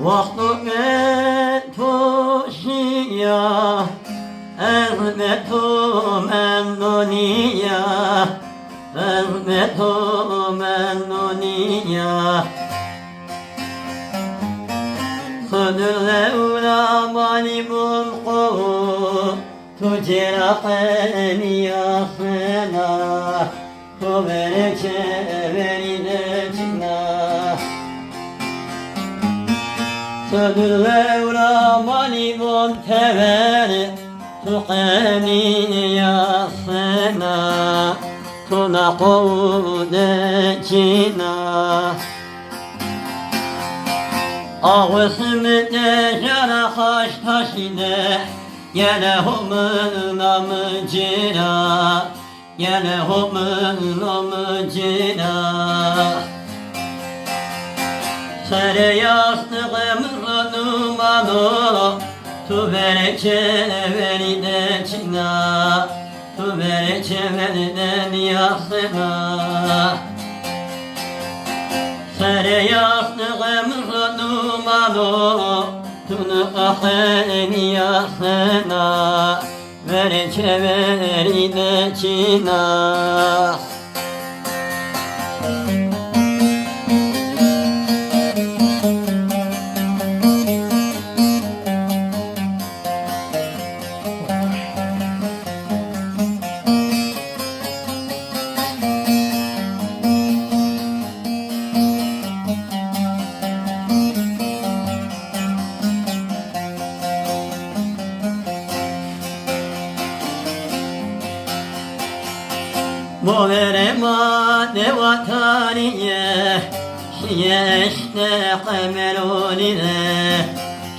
وقت توشيا أغمت من دنيا أغمت من دنيا خذ لولا ظالم القوم تجرحني يا خنا خبرك بردتنا خذ لولا ظالم الكبر تقاني يا خنا تنقود جنا Ağustum dejara haş taşine Yine humun amcina Yine humun amcina Sere yastığım numalı Tu verece veride çina Tu verece veriden yastığına Sere yastığım numalı Tunu ahen yasına Verece veride çina Bu veremade vataniye Şiyeşte kamerunine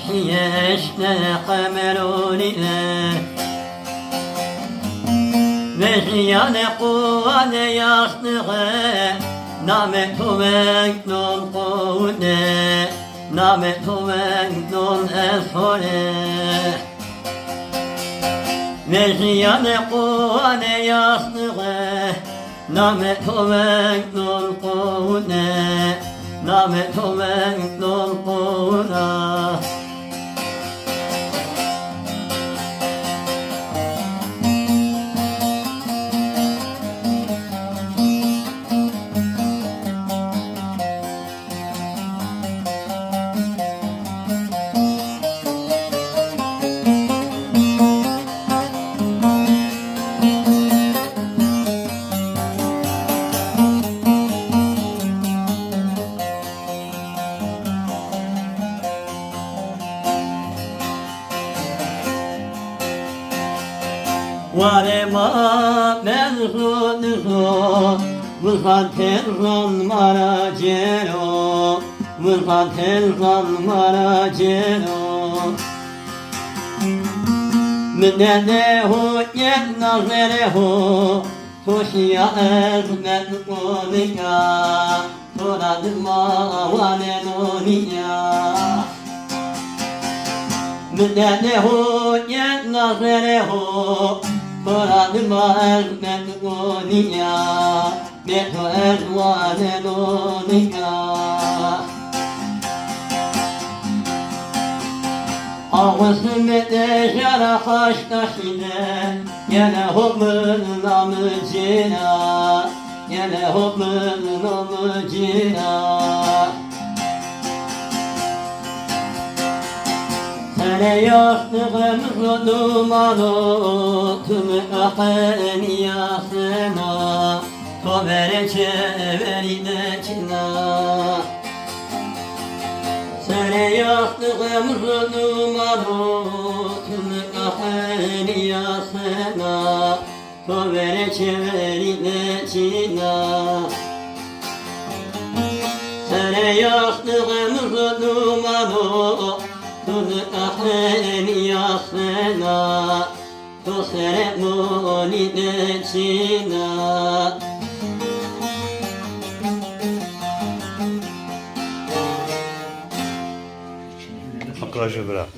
Şiyeşte kamerunine Ve şiyane kuvane yastığı Nametu venknun kuvne Nametu venknun esfone Mecliyane kuvane yastığı Nametu venknun kuvne Nametu venknun kuvna Varema mezrunuzu Muzanterran maracero Muzanterran maracero Minnehu yennazerehu Tuşya ezmet konika Turadma vanenoniya Minnehu yennazerehu Turadma ezmet konika Metu ezvanenonika Ağustum dejara haş taşine Yine humun amcina Yine humun amcina Sene yastığım numalı Tüm ahen yasına To verece veride çina Sene yastığım numalı Tüm ahen yasına To verece veride çina Sene yastığım numalı Tüm ahen yasına To seremoni de çina Akrajı bırak.